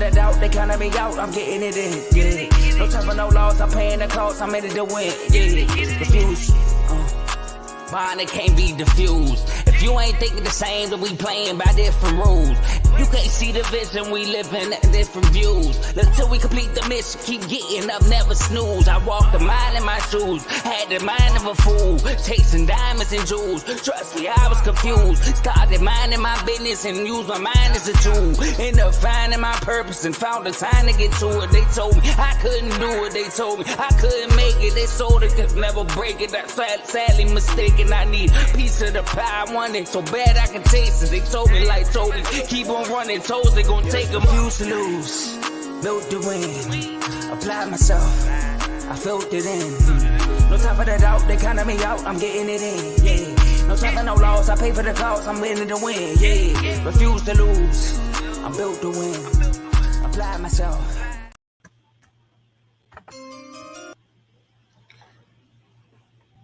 the doubt, they counting me out, I'm getting it in, yeah. No time for no loss, I'm paying the cost, I'm in it to win, yeah. Refuse, mine, it can't be diffused. If you ain't thinking the same, then we playing by different rules. You can't see the vision, we living at different views. Until we complete the mission, keep getting up, never snooze. I walked a mile in my shoes, had the mind of a fool, chasing diamonds and jewels. Trust me, I was confused. Started minding my business and used my mind as a tool. Ended up finding my purpose and found the time to get to it. They told me I couldn't do it, they told me I couldn't make it. They sold it, could never break it. That's sadly mistaken. I need a piece of the pie, I want it so bad I can taste it. They told me, like told me, keep on running, toes they gon' take them. Used to lose, built to win, applied myself, I felt it in. No time for the doubt, they counting me out, I'm getting it in, yeah. No time for no loss, I pay for the cost, I'm winning to win, yeah. Refuse to lose, I'm built to win, apply myself.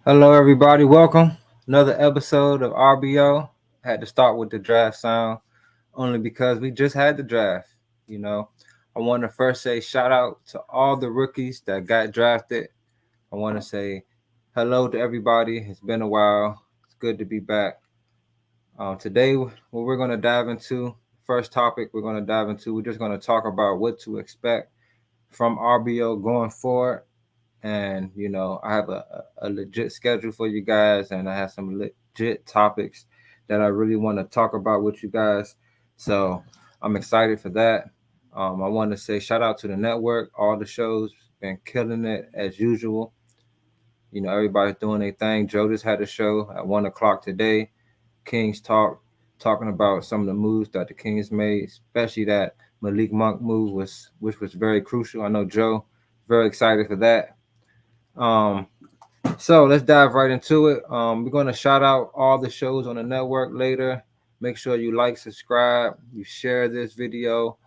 Hello everybody, welcome. Another episode of RBO. Had to start with the draft sound only because we just had the draft. You know, I want to first say shout out to all the rookies that got drafted. I want to say hello to everybody. It's been a while. It's good to be back. Today, what we're going to dive into, first topic we're just going to talk about what to expect from RBO going forward. And, you know, I have a legit schedule for you guys, and I have some legit topics that I really want to talk about with you guys. So I'm excited for that. I want to say shout out to the network. All the shows been killing it as usual. You know, everybody's doing their thing. Joe just had a show at 1 o'clock today. Kings Talk, talking about some of the moves that the Kings made, especially that Malik Monk move, which was very crucial. I know Joe very excited for that. So let's dive right into it. We're going to shout out all the shows on the network later. Make sure you like, subscribe, you share this video,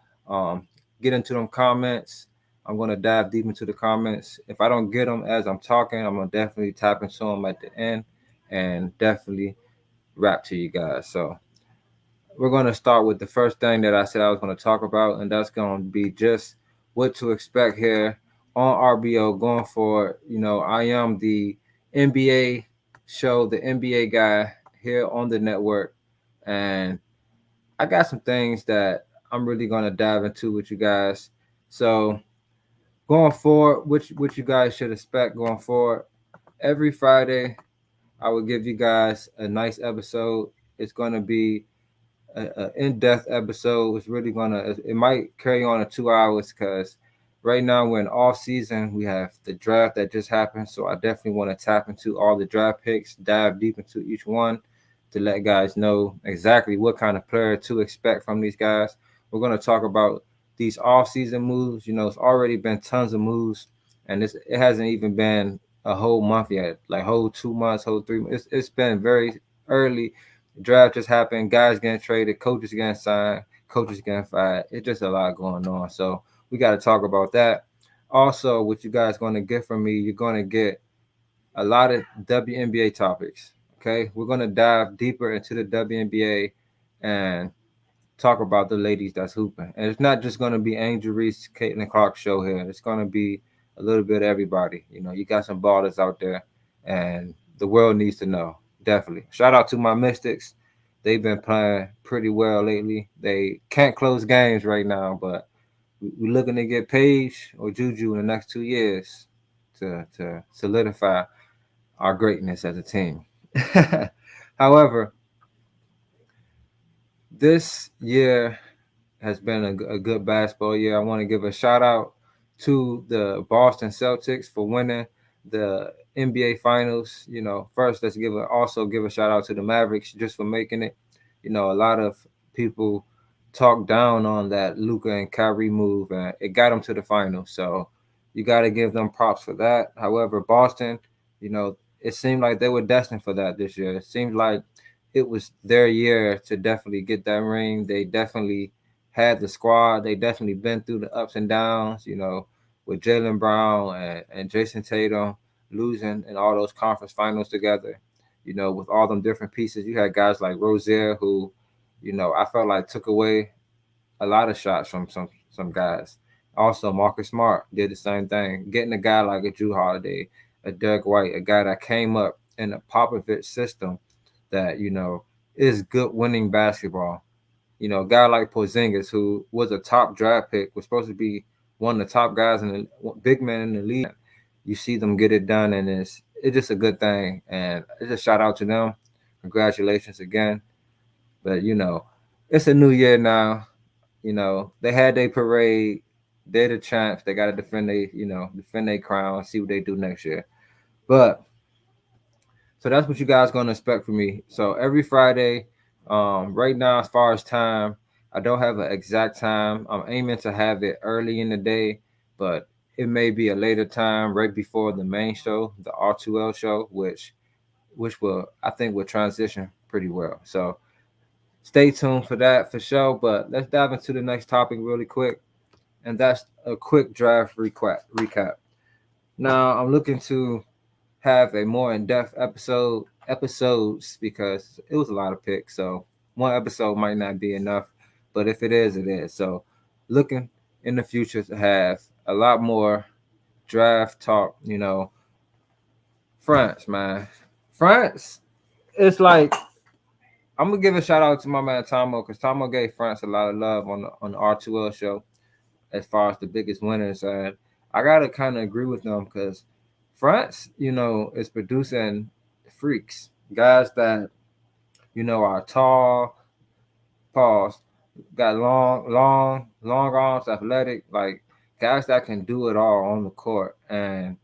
get into them comments. I'm going to dive deep into the comments. If I don't get them as I'm talking, I'm going to definitely tap into them at the end and definitely rap to you guys. So we're going to start with the first thing that I said I was going to talk about, and that's going to be just what to expect here on RBO going forward. You know, I am the NBA show, the NBA guy here on the network, and I got some things that I'm really going to dive into with you guys. So going forward, which you guys should expect going forward, every Friday I will give you guys a nice episode. It's going to be an in-depth episode. It might carry on to 2 hours because right now we're in off season. We have the draft that just happened, so I definitely want to tap into all the draft picks, dive deep into each one to let guys know exactly what kind of player to expect from these guys. We're going to talk about these off-season moves. You know, it's already been tons of moves, and it hasn't even been a whole month yet, like whole 2 months, whole 3 months. It's been very early. The draft just happened. Guys getting traded, coaches getting signed, coaches getting fired. It's just a lot going on. So we got to talk about that. Also, what you guys going to get from me, you're going to get a lot of WNBA topics. Okay, we're going to dive deeper into the WNBA and talk about the ladies that's hooping. And it's not just going to be Angel Reese, Caitlin Clark show here. It's going to be a little bit of everybody. You know, you got some ballers out there, and the world needs to know. Definitely. Shout out to my Mystics. They've been playing pretty well lately. They can't close games right now, but we're looking to get Paige or Juju in the next 2 years to solidify our greatness as a team. However, this year has been a good basketball year. I want to give a shout out to the Boston Celtics for winning the NBA Finals. You know, first let's also give a shout out to the Mavericks just for making it. You know, a lot of people talk down on that Luka and Kyrie move, and it got them to the finals. So you got to give them props for that. However, Boston, you know, it seemed like they were destined for that this year. It seemed like it was their year to definitely get that ring. They definitely had the squad. They definitely been through the ups and downs, you know, with Jaylen Brown and Jason Tatum losing in all those conference finals together. You know, with all them different pieces, you had guys like Rozier who, you know, I felt like took away a lot of shots from some guys. Also, Marcus Smart did the same thing, getting a guy like a Drew Holiday, a Derek White, a guy that came up in a Popovich system that is good winning basketball. A guy like Porzingis, who was a top draft pick, was supposed to be one of the top guys in the big men in the league. You see them get it done, and it's just a good thing. And it's a shout out to them. Congratulations again. But it's a new year now. They had their parade. They're the champs. They got to defend their crown. See what they do next year. But so that's what you guys gonna expect from me. So every Friday, right now, as far as time, I don't have an exact time. I'm aiming to have it early in the day, but it may be a later time, right before the main show, the R2L show, which will I think will transition pretty well. So stay tuned for that for sure. But let's dive into the next topic really quick, and that's a quick draft recap. Now I'm looking to have a more in-depth episodes because it was a lot of picks. So one episode might not be enough, but if it is, it is. So looking in the future to have a lot more draft talk. France, man, France. It's like I'm gonna give a shout out to my man Tomo because Tomo gave France a lot of love on the R2L show as far as the biggest winners, and I gotta kind of agree with them because France, is producing freaks, guys that are tall, pause, got long arms, athletic, like guys that can do it all on the court, and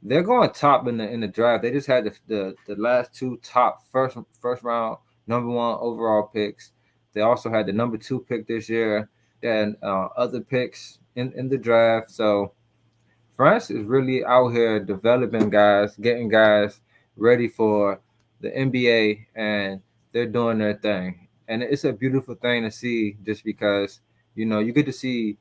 they're going top in the draft. They just had the last two top first round number 1 overall picks. They also had the number 2 pick this year, and other picks in the draft. So France is really out here developing guys, getting guys ready for the NBA, and they're doing their thing. And it's a beautiful thing to see just because, you get to see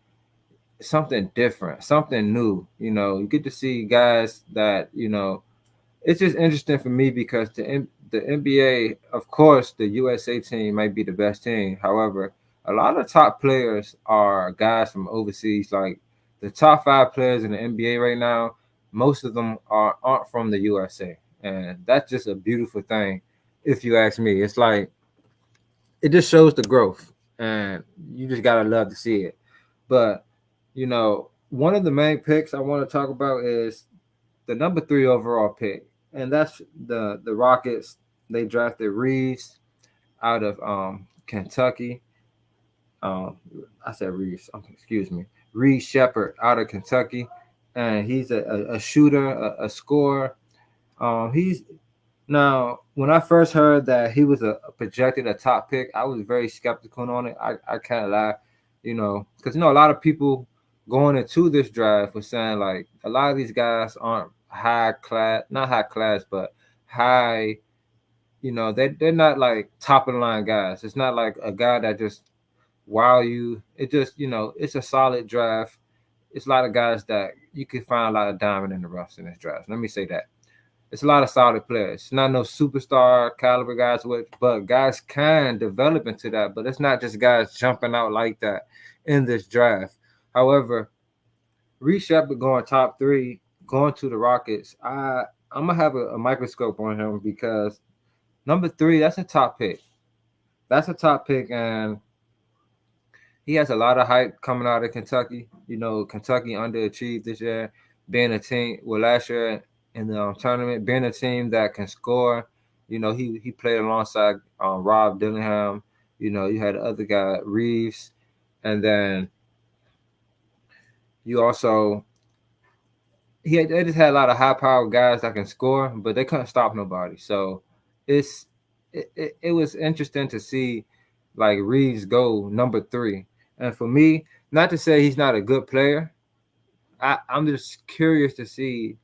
something different, something new. You get to see guys that, it's just interesting for me because the NBA, of course, the USA team might be the best team. However, a lot of top players are guys from overseas. Like the top 5 players in the NBA right now, most of them aren't from the USA, and that's just a beautiful thing. If you ask me, it's like it just shows the growth, and you just gotta love to see it. But one of the main picks I want to talk about is the number 3 overall pick, and that's the Rockets. They drafted Reeves out of Kentucky. I said Reeves. Excuse me, Reed Shepard out of Kentucky, and he's a shooter, a scorer. He's now when I first heard that he was a projected a top pick, I was very skeptical on it. I can't lie, because a lot of people going into this draft was saying like a lot of these guys aren't high class, not high class, but high. They're not like top of the line guys. It's not like a guy that just wow you. It just it's a solid draft. It's a lot of guys that you can find a lot of diamond in the roughs in this draft. Let me say that. It's a lot of solid players. It's not no superstar caliber guys, but guys can develop into that. But it's not just guys jumping out like that in this draft. However, Reed Shepard going top 3, going to the Rockets. I'm gonna have a microscope on him because number 3, that's a top pick. That's a top pick, and he has a lot of hype coming out of Kentucky. Kentucky underachieved this year, being a team last year in the tournament, being a team that can score. He played alongside Rob Dillingham. You had the other guy, Reeves, and then you also they just had a lot of high-powered guys that can score, but they couldn't stop nobody. So it was interesting to see like Reeves go number 3. And for me, not to say he's not a good player, I'm just curious to see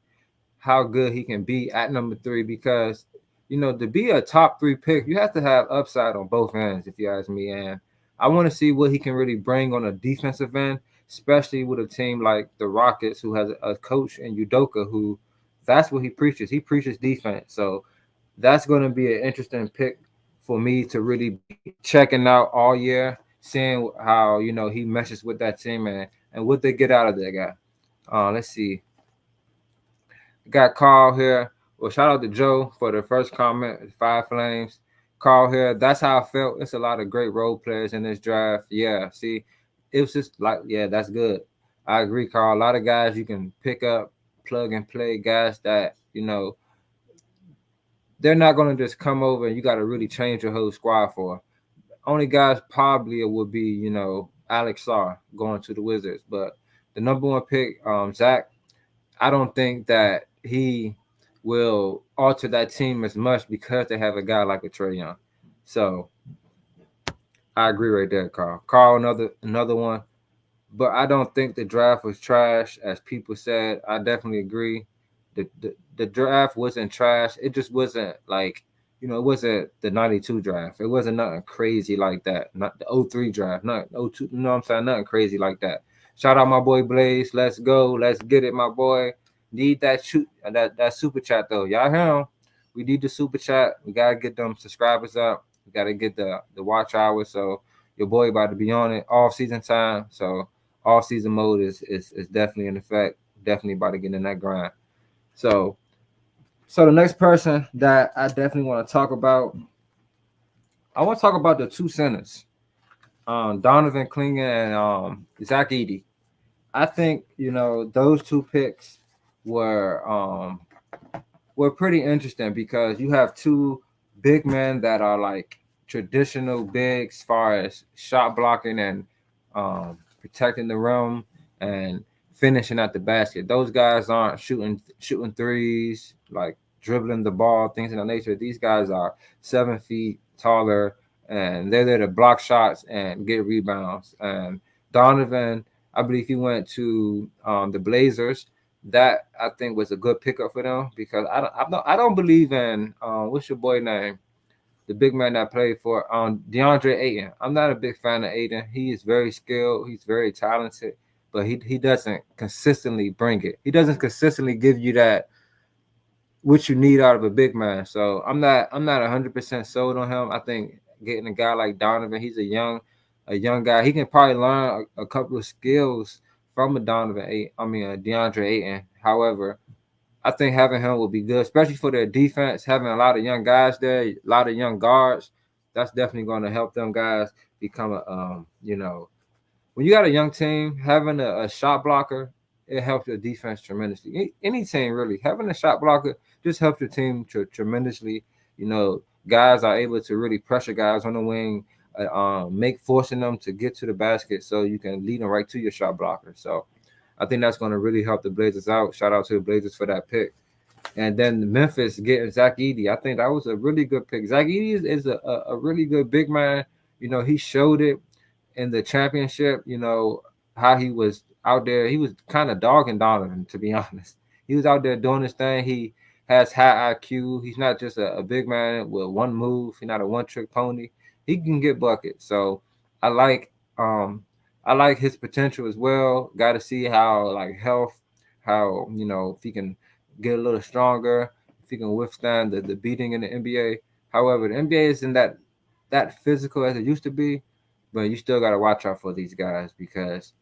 how good he can be at number 3 because, to be a top 3 pick, you have to have upside on both ends, if you ask me. And I want to see what he can really bring on a defensive end, especially with a team like the Rockets, who has a coach in Udoka, who that's what he preaches. He preaches defense. So that's going to be an interesting pick for me to really be checking out all year, seeing how he meshes with that team and what they get out of that guy. Let's see. Got Carl here. Well, shout out to Joe for the first comment. Five Flames. Carl here. That's how I felt. It's a lot of great role players in this draft. Yeah. See, it was just like, yeah, that's good. I agree, Carl. A lot of guys you can pick up, plug and play. Guys that they're not going to just come over and you got to really change your whole squad for. Only guys probably would be, Alex Sarr going to the Wizards. But the number one pick, Zach, I don't think that he will alter that team as much because they have a guy like a Trae Young. So I agree right there, Carl. Carl, another one. But I don't think the draft was trash, as people said. I definitely agree. The draft wasn't trash. It just wasn't like, it wasn't the 92 draft. It wasn't nothing crazy like that. Not the 03 draft. Not 02, you know what I'm saying? Nothing crazy like that. Shout out my boy Blaze. Let's go. Let's get it, my boy. Need that super chat though. Y'all hear him? We need the super chat. We gotta get them subscribers up. We gotta get the watch hours. So your boy about to be on it off season time. So off season mode is definitely in effect. Definitely about to get in that grind. So the next person that I definitely want to talk about, I want to talk about the two centers, Donovan Clingan and Zach Edey. I think those two picks were pretty interesting because you have two big men that are like traditional bigs as far as shot blocking and protecting the rim and finishing at the basket. Those guys aren't shooting threes, like dribbling the ball, things of that nature. These guys are 7 feet taller and they're there to block shots and get rebounds. And Donovan, I believe he went to the Blazers. That I think was a good pickup for them because I don't believe in what's your boy name, the big man that played for DeAndre Ayton. I'm not a big fan of Ayton. He is very skilled. He's very talented, but he doesn't consistently bring it. He doesn't consistently give you that what you need out of a big man. So I'm not 100% sold on him. I think getting a guy like Donovan, he's a young guy. He can probably learn a couple of skills from a DeAndre Ayton. However, I think having him will be good, especially for their defense. Having a lot of young guys there, a lot of young guards, that's definitely going to help them guys become when you got a young team, having a shot blocker, it helps your defense tremendously. Any team really, having a shot blocker just helps your team tremendously. Guys are able to really pressure guys on the wing, forcing them to get to the basket so you can lead them right to your shot blocker. So I think that's going to really help the Blazers out. Shout out to the Blazers for that pick. And then Memphis getting Zach Edey. I think that was a really good pick. Zach Edey is a really good big man. He showed it in the championship, how he was out there. He was kind of dogging Donovan, to be honest. He was out there doing his thing. He has high IQ. He's not just a big man with one move. He's not a one-trick pony. He can get buckets. So I like his potential as well. Got to see how health, how if he can get a little stronger, if he can withstand the beating in the NBA. However, the NBA isn't that physical as it used to be, but you still got to watch out for these guys because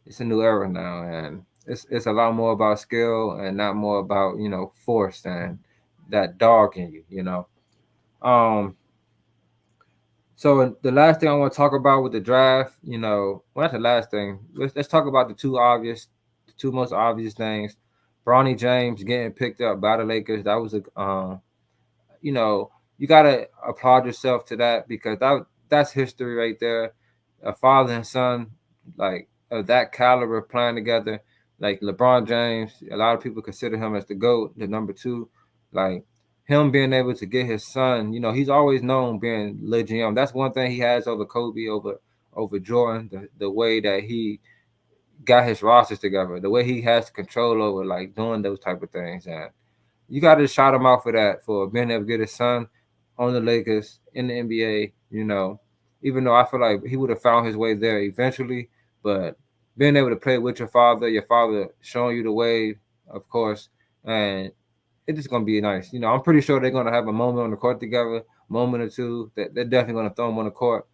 it's a new era now, and it's a lot more about skill and not more about force and that dog in you. So the last thing I want to talk about with the draft, well, that's the last thing. Let's talk about the two most obvious things. Bronny James getting picked up by the Lakers. That was you gotta applaud yourself to that because that's history right there. A father and son like of that caliber playing together, like LeBron James. A lot of people consider him as the GOAT, the number 2. Like him being able to get his son, he's always known being Lil GM. That's one thing he has over Kobe, over Jordan, the way that he got his rosters together, the way he has control over like doing those type of things. And you got to shout him out for that, for being able to get his son on the Lakers in the NBA, even though I feel like he would have found his way there eventually, but being able to play with your father showing you the way, of course, and it's just going to be nice. I'm pretty sure they're going to have a moment on the court together, moment or two. That they're definitely going to throw him on the court.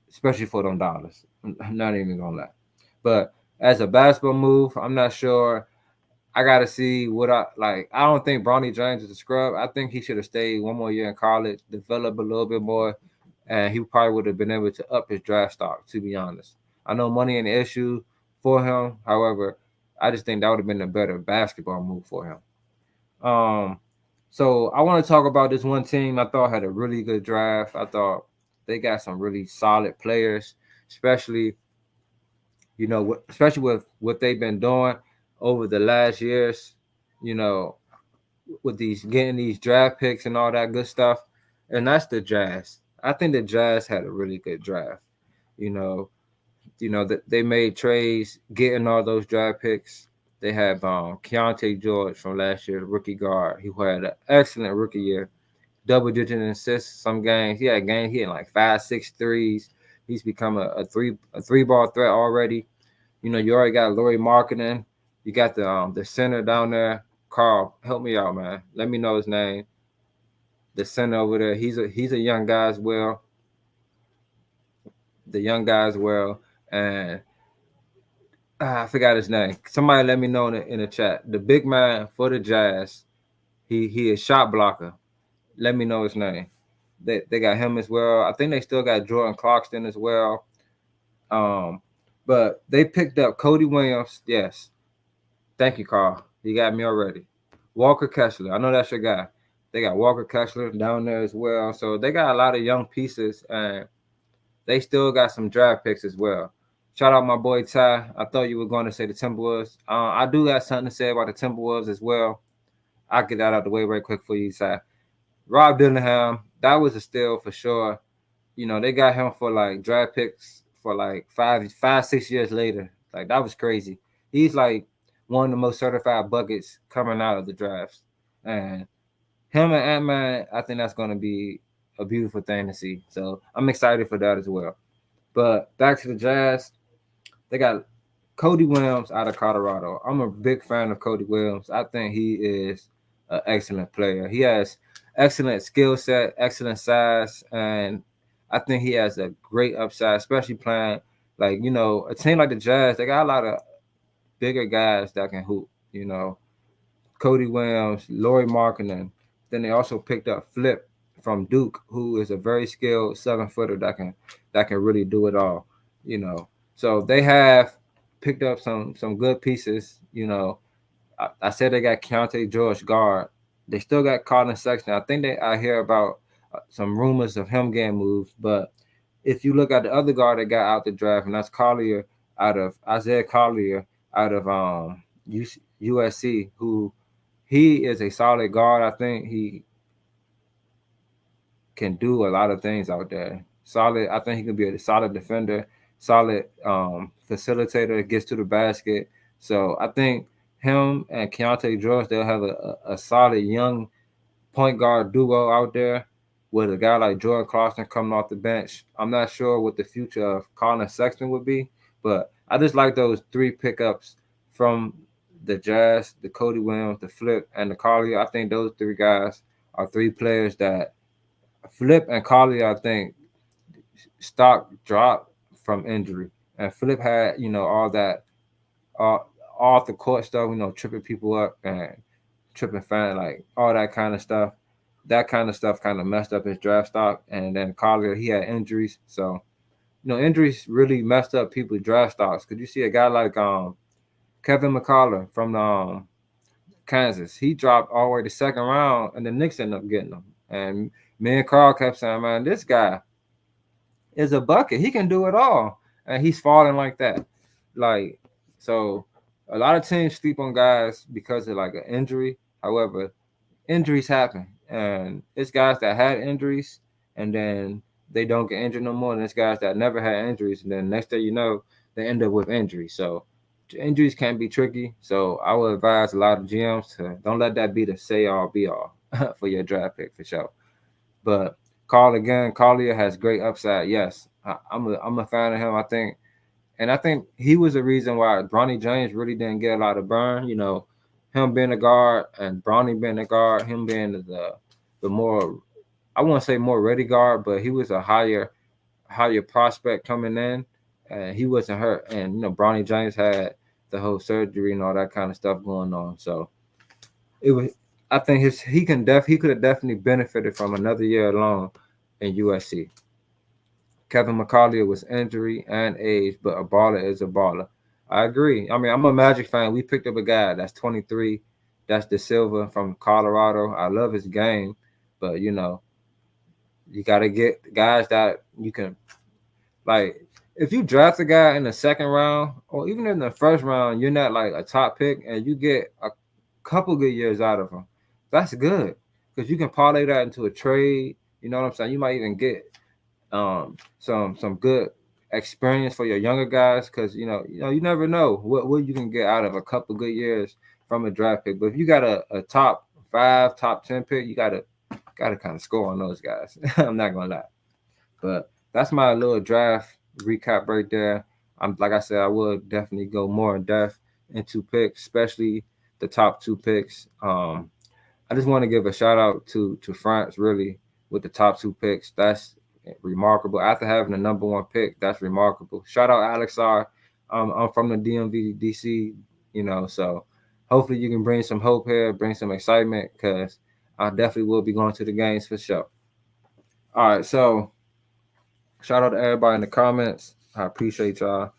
especially for them dollars. I'm not even gonna lie. But as a basketball move, I'm not sure. I gotta see what I like. I don't think Bronny James is a scrub. I think he should have stayed one more year in college, develop a little bit more, and he probably would have been able to up his draft stock. To be honest, I know money ain't an issue for him. However, I just think that would have been a better basketball move for him. Um, so I want to talk about this one team I thought had a really good draft. I thought they got some really solid players, especially especially with what they've been doing over the last years. You know, with these getting these draft picks and all that good stuff, and that's the Jazz. I think the Jazz had a really good draft. You know, that they made trades getting all those draft picks. They have Keontae George from last year, the rookie guard. He had an excellent rookie year, double digit assists some games. He had games he had like 5, 6 threes. He's become a three ball threat already. You already got Laurie Marketing. You got the center down there. Carl, help me out, man. Let me know his name. The center over there. He's a young guy as well. The young guy as well. And I forgot his name. Somebody let me know in the chat. The big man for the Jazz. He is shot blocker. Let me know his name. They got him as well. I think they still got Jordan Clarkson as well. But they picked up Cody Williams. Yes. Thank you, Carl. You got me already. Walker Kessler. I know that's your guy. They got Walker Kessler down there as well. So they got a lot of young pieces, and they still got some draft picks as well. Shout out my boy Ty. I thought you were going to say the Timberwolves. I do got something to say about the Timberwolves as well. I'll get that out the way right quick for you, Ty. Rob Dillingham, that was a steal for sure. They got him for like draft picks for like 5, 6 years later. Like, that was crazy. He's like one of the most certified buckets coming out of the drafts. And him and Ant-Man, I think that's going to be a beautiful thing to see. So I'm excited for that as well. But back to the Jazz, they got Cody Williams out of Colorado. I'm a big fan of Cody Williams. I think he is an excellent player. He has excellent skill set, excellent size, and I think he has a great upside, especially playing like, a team like the Jazz. They got a lot of bigger guys that can hoop. Cody Williams, Laurie Markkinen. Then they also picked up Flip from Duke, who is a very skilled 7-footer that can really do it all. So they have picked up some good pieces. I said they got Keontae George guard. They still got Colin Sexton. I think I hear about some rumors of him getting moved. But if you look at the other guard that got out the draft, and that's Isaiah Collier out of USC, who he is a solid guard. I think he can do a lot of things out there. Solid. I think he can be a solid defender, solid facilitator, gets to the basket. So I think him and Keontae George, they'll have a solid young point guard duo out there with a guy like Jordan Clarkson coming off the bench. I'm not sure what the future of Colin Sexton would be, but I just like those 3 pickups from the Jazz, the Cody Williams, the Flip, and the Collier. I think those 3 guys are 3 players that Flip and Collier, I think, stock dropped from injury. And Flip had, all that off the court stuff, tripping people up and tripping fan, like all that kind of stuff. That kind of stuff kind of messed up his draft stock. And then Collier, he had injuries. So, injuries really messed up people's draft stocks. Could you see a guy like Kevin McCullough from Kansas? He dropped all the way to 2nd round, and the Knicks ended up getting him. And me and Carl kept saying, man, this guy is a bucket. He can do it all. And he's falling like that. Like, so a lot of teams sleep on guys because of like an injury. However, injuries happen. And it's guys that had injuries and then they don't get injured no more. And it's guys that never had injuries. And then next thing you know, they end up with injuries. So injuries can be tricky. So I would advise a lot of GMs to don't let that be the say all be all for your draft pick for sure. But Collier has great upside. Yes, I'm a fan of him. I think he was the reason why Bronny James really didn't get a lot of burn. Him being a guard and Bronny being a guard, him being the more, I won't say more ready guard, but he was a higher higher prospect coming in, and he wasn't hurt. And Bronny James had the whole surgery and all that kind of stuff going on. So it was. I think he could have definitely benefited from another year alone in USC. Kevin McCarthy was injury and age, but a baller is a baller. I agree. I mean, I'm a Magic fan. We picked up a guy that's 23. That's De Silva from Colorado. I love his game, but you got to get guys that you can like. If you draft a guy in the second round or even in the first round, you're not like a top pick, and you get a couple good years out of him. That's good because you can parlay that into a trade. You know what I'm saying? You might even get some good experience for your younger guys because you never know what you can get out of a couple good years from a draft pick. But if you got a top 5, top 10 pick, you gotta kind of score on those guys. I'm not gonna lie, but that's my little draft recap right there. I'm like I said, I would definitely go more in depth into picks, especially the top 2 picks. I just want to give a shout out to France really with the top 2 picks. That's remarkable. After having the number 1 pick, that's remarkable. Shout out Alex R. I'm from the DMV DC, so hopefully you can bring some hope here, bring some excitement, because I definitely will be going to the games for sure. All right, so shout out to everybody in the comments. I appreciate y'all.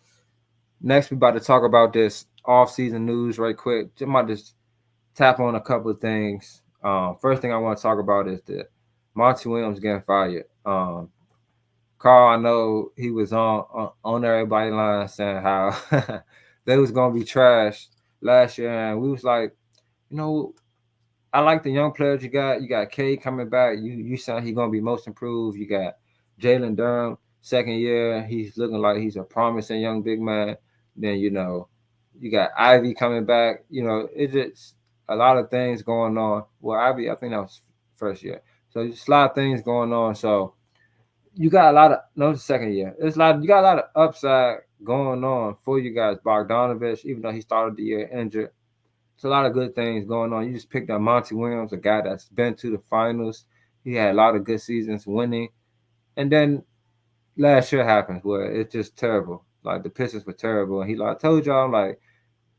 Next, we about to talk about this off-season news right quick. Just tap on a couple of things. First thing I want to talk about is the Monty Williams getting fired. Carl, I know he was on everybody's line saying how they was gonna be trashed last year, and we was like, I like the young players you got. You got K coming back. You sound he gonna be most improved. You got Jalen Durham, second year. He's looking like he's a promising young big man. Then you got Ivy coming back. It's just a lot of things going on. Well, Ivy, I think that was first year. So just a lot of things going on. So you got a lot of the second year. You got a lot of upside going on for you guys. Bogdanovich, even though he started the year injured. It's a lot of good things going on. You just picked up Monty Williams, a guy that's been to the finals. He had a lot of good seasons winning. And then last year happens where it's just terrible. Like the Pistons were terrible. And I told y'all, I'm like,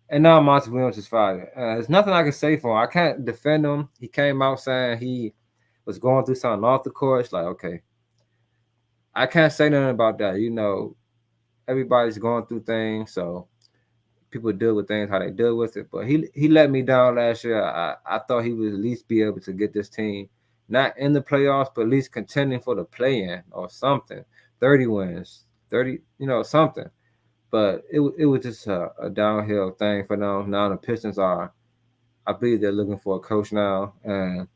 and now Monty Williams is fired. There's nothing I can say for him. I can't defend him. He came out saying he was going through something off the court. It's like, okay, I can't say nothing about that. Everybody's going through things, so people deal with things how they deal with it. But he let me down last year. I thought he would at least be able to get this team not in the playoffs, but at least contending for the play-in or something. 30 wins, 30, something. But it was just a downhill thing for them. Now the Pistons I believe they're looking for a coach now. And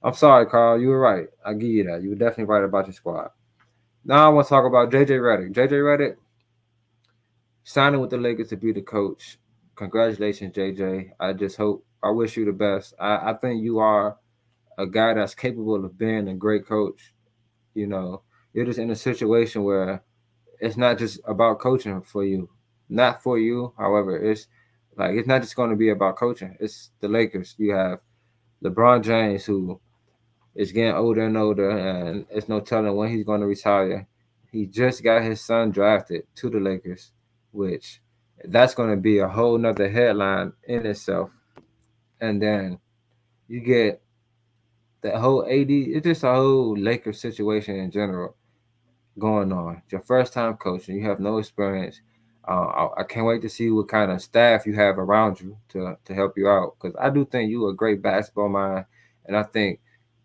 I'm sorry, Carl, you were right. I give you that. You were definitely right about your squad. Now I want to talk about JJ Redick. JJ Redick signing with the Lakers to be the coach. Congratulations, JJ. I wish you the best. I think you are a guy that's capable of being a great coach. You're just in a situation where it's not just about coaching for you. Not for you, however, it's not just going to be about coaching. It's the Lakers. You have LeBron James, who is getting older and older, and it's no telling when he's going to retire. He just got his son drafted to the Lakers, which that's going to be a whole nother headline in itself. And then you get the whole AD. It's just a whole Lakers situation in general going on. It's your first time coaching. You have no experience. I can't wait to see what kind of staff you have around you to help you out, because I do think you're a great basketball mind, and I think.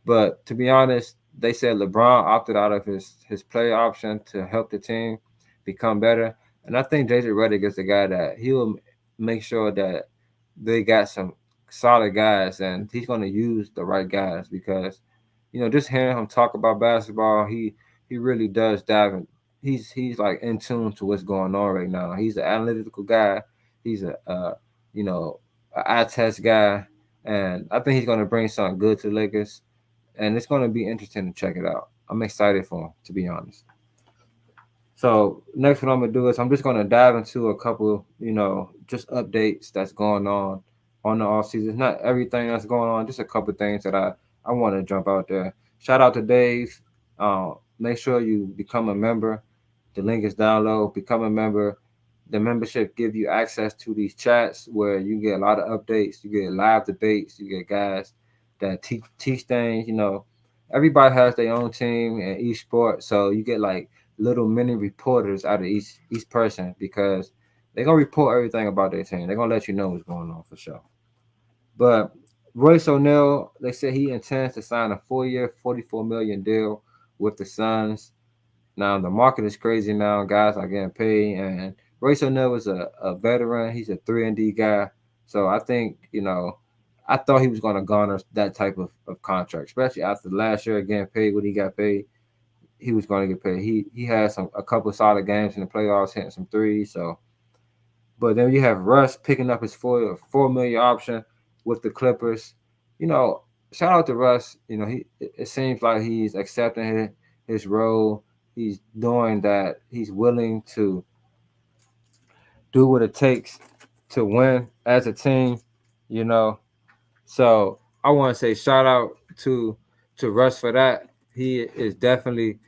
But to be honest, they said LeBron opted out of his play option to help the team become better. And I think JJ Redick is the guy that he will make sure that they got some solid guys, and he's going to use the right guys, because, just hearing him talk about basketball, he really does dive in. He's like in tune to what's going on right now. He's an analytical guy. He's a eye test guy, and I think he's going to bring something good to the Lakers. And it's going to be interesting to check it out. I'm excited for him, to be honest. So next what I'm going to do is I'm just going to dive into a couple, just updates that's going on the off season. Not everything that's going on, just a couple things that I want to jump out there. Shout out to Dave. make sure you become a member. The link is down low. Become a member. The membership give you access to these chats where you get a lot of updates. You get live debates. You get guys that teach things. Everybody has their own team in each sport, so you get like little mini reporters out of each person because they're gonna report everything about their team. They're gonna let you know what's going on for sure. But Royce O'Neal, they said he intends to sign a 4-year, $44 million deal with the Suns. Now the market is crazy now. Guys are getting paid, and Royce O'Neal is a veteran. He's a 3-and-D guy. So I think, I thought he was going to garner that type of contract, especially after last year getting paid what he got paid. He was going to get paid. He had a couple of solid games in the playoffs, hitting some threes. So, but then you have Russ picking up his $4 million option with the Clippers. Shout out to Russ. It seems like he's accepting his role. He's doing that. He's willing to do what it takes to win as a team. You know, so I want to say shout out to Russ for that. He is definitely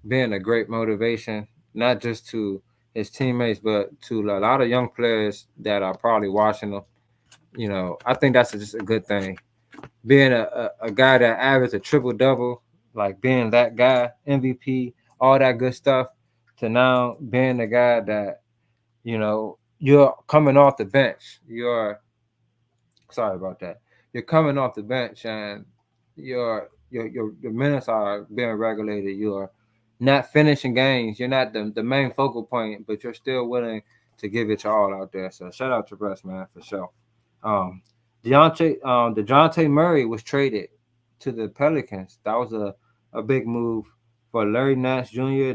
being a great motivation, not just to his teammates, but to a lot of young players that are probably watching them. I think that's just a good thing. Being a guy that averaged a triple double, like being that guy, MVP, all that good stuff, to now being the guy that, you're coming off the bench. Sorry about that. You're coming off the bench and your minutes are being regulated. You're not finishing games. You're not the main focal point, but you're still willing to give it your all out there. So shout out to Russ, man, for sure. Um, DeJounte Murray was traded to the Pelicans. That was a big move for Larry Nance Jr.,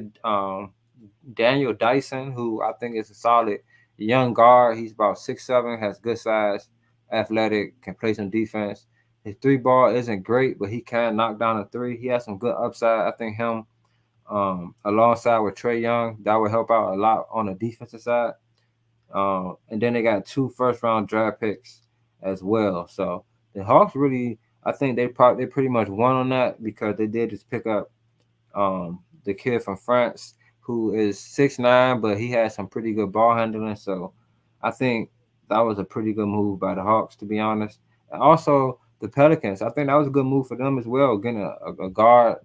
Daniel Dyson, who I think is a solid young guard. He's about 6'7", has good size, athletic, can play some defense. His three ball isn't great, but he can knock down a three. He has some good upside. I think him alongside with Trae Young, that would help out a lot on the defensive side. And then they got 2 first-round draft picks as well. So the Hawks really, I think they pretty much won on that because they did just pick up the kid from France who is 6'9", but he has some pretty good ball handling. So I think that was a pretty good move by the Hawks, to be honest. And also the Pelicans, I think that was a good move for them as well, getting a guard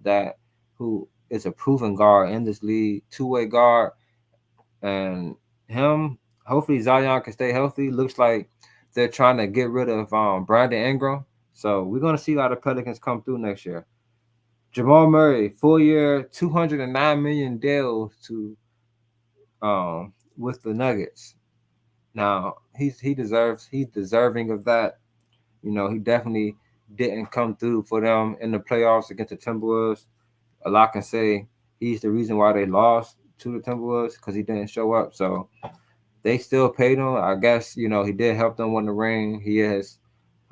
who is a proven guard in this league, 2-way guard, and him. Hopefully Zion can stay healthy. Looks like they're trying to get rid of Brandon Ingram, so we're gonna see a lot of Pelicans come through next year. Jamal Murray, 4-year, $209 million deal to with the Nuggets. Now he's deserving of that. He definitely didn't come through for them in the playoffs against the Timberwolves. A lot can say he's the reason why they lost to the Timberwolves because he didn't show up. So they still paid him. I guess, he did help them win the ring. He is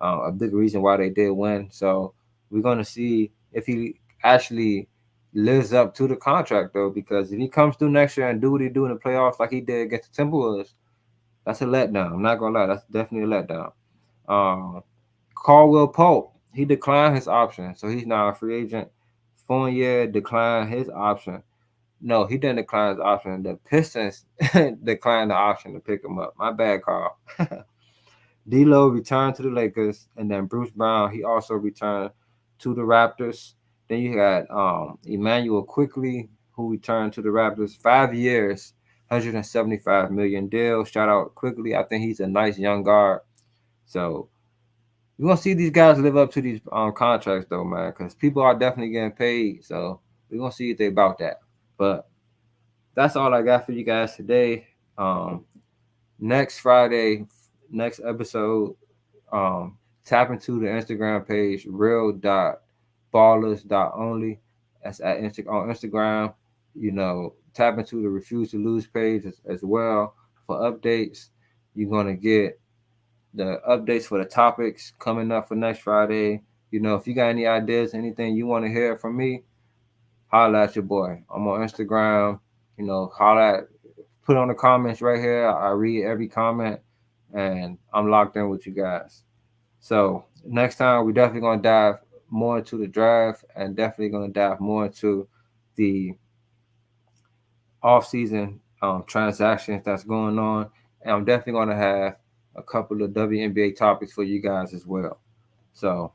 a big reason why they did win. So we're going to see if he actually lives up to the contract, though, because if he comes through next year and do what he do in the playoffs like he did against the Timberwolves, that's a letdown. I'm not going to lie. That's definitely a letdown. Caldwell Pope, he declined his option. So he's now a free agent. Fournier declined his option. No, he didn't decline his option. The Pistons declined the option to pick him up. My bad, Carl. D'Lo returned to the Lakers, and then Bruce Brown, he also returned to the Raptors. Then you got Emmanuel Quickly, who returned to the Raptors. 5 years, $175 million deal. Shout out Quickly. I think he's a nice young guard. So we're going to see these guys live up to these contracts, though, man, because people are definitely getting paid. So we're going to see if they about that. But that's all I got for you guys today. Next Friday, next episode, tap into the Instagram page, real.ballers.only. That's on Instagram. Tap into the Refuse to Lose page as well for updates. You're going to get the updates for the topics coming up for next Friday. If you got any ideas, anything you want to hear from me, holla at your boy. I'm on Instagram. Put on the comments right here. I read every comment, and I'm locked in with you guys. So next time, we're definitely going to dive more into the draft and definitely going to dive more into the off-season transactions that's going on. And I'm definitely going to have a couple of WNBA topics for you guys as well. So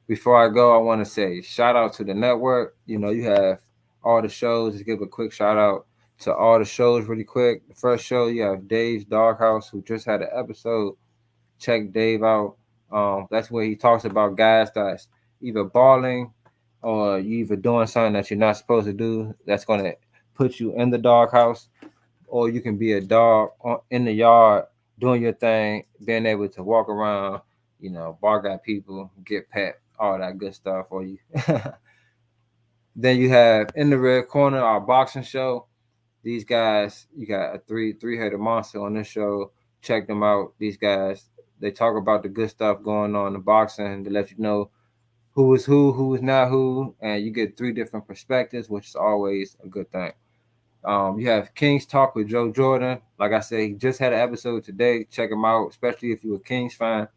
before I go, I want to say shout out to the network. You know, you have all the shows. Let's give a quick shout out to all the shows really quick. The first show, you have Dave's Doghouse, who just had an episode. Check Dave out. That's where he talks about guys that's either balling or you either doing something that you're not supposed to do that's going to put you in the doghouse, or you can be a dog in the yard doing your thing, being able to walk around, you know, bark at people, get pet, all that good stuff for you. Then you have In the Red Corner, our boxing show. These guys, you got a three-headed monster on this show. Check them out. These guys, they talk about the good stuff going on in boxing. They let you know who is who is not who, and you get 3 different perspectives, which is always a good thing. You have Kings Talk with Joe Jordan. Like I said, he just had an episode today. Check him out, especially if you're a Kings fan.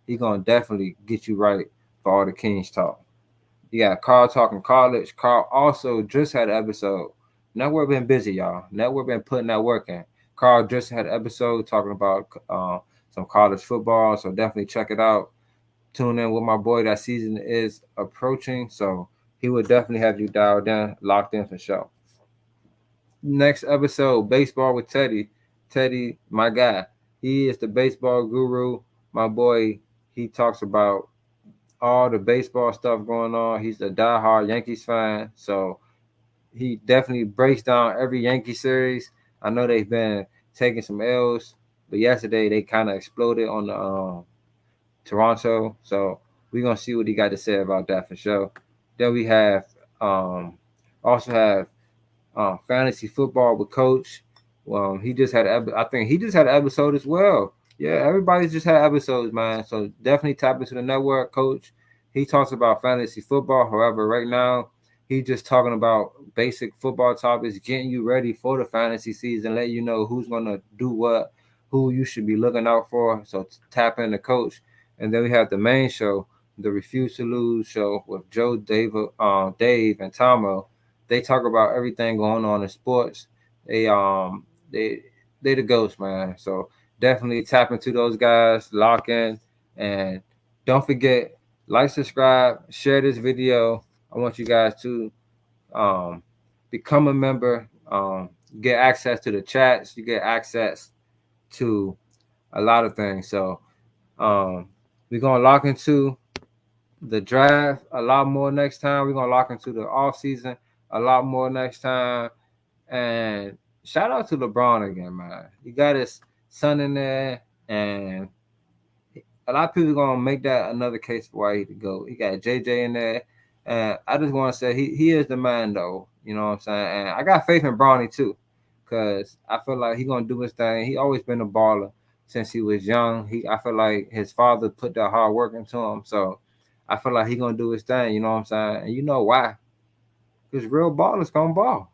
He's going to definitely get you right for all the Kings talk. You got Carl talking college. Carl also just had an episode. Network been busy, y'all. Network been putting that work in. Carl just had an episode talking about some college football, so definitely check it out. Tune in with my boy. That season is approaching, so he would definitely have you dialed in, locked in for sure. Next episode, Baseball with Teddy. Teddy, my guy. He is the baseball guru. My boy, he talks about all the baseball stuff going on. He's a diehard Yankees fan, so he definitely breaks down every Yankee series. I know they've been taking some L's, but yesterday they kind of exploded on the Toronto. So we're gonna see what he got to say about that for sure. Then we have also have fantasy football with Coach. He just had I think he just had an episode as well. Yeah, everybody's just had episodes, man. So definitely tap into the network, Coach. He talks about fantasy football. However, right now he's just talking about basic football topics, getting you ready for the fantasy season, let you know who's gonna do what, who you should be looking out for. So tap in the Coach. And then we have the main show, the Refuse to Lose show with Joe, Dave, and Tomo. They talk about everything going on in sports. They the ghosts, man. So definitely tap into those guys, lock in, and don't forget, like, subscribe, share this video. I want you guys to become a member, get access to the chats, you get access to a lot of things. So we're gonna lock into the draft a lot more next time. We're gonna lock into the off season a lot more next time. And shout out to LeBron again, man. He got his son in there, and a lot of people are gonna make that another case for why he could go. He got JJ in there, and I just want to say he is the man, though. You know what I'm saying? And I got faith in Bronny too, because I feel like he's gonna do his thing. He always been a baller since he was young. I feel like his father put that hard work into him, so I feel like he's gonna do his thing. You know what I'm saying? And you know why? Because real ballers gonna ball.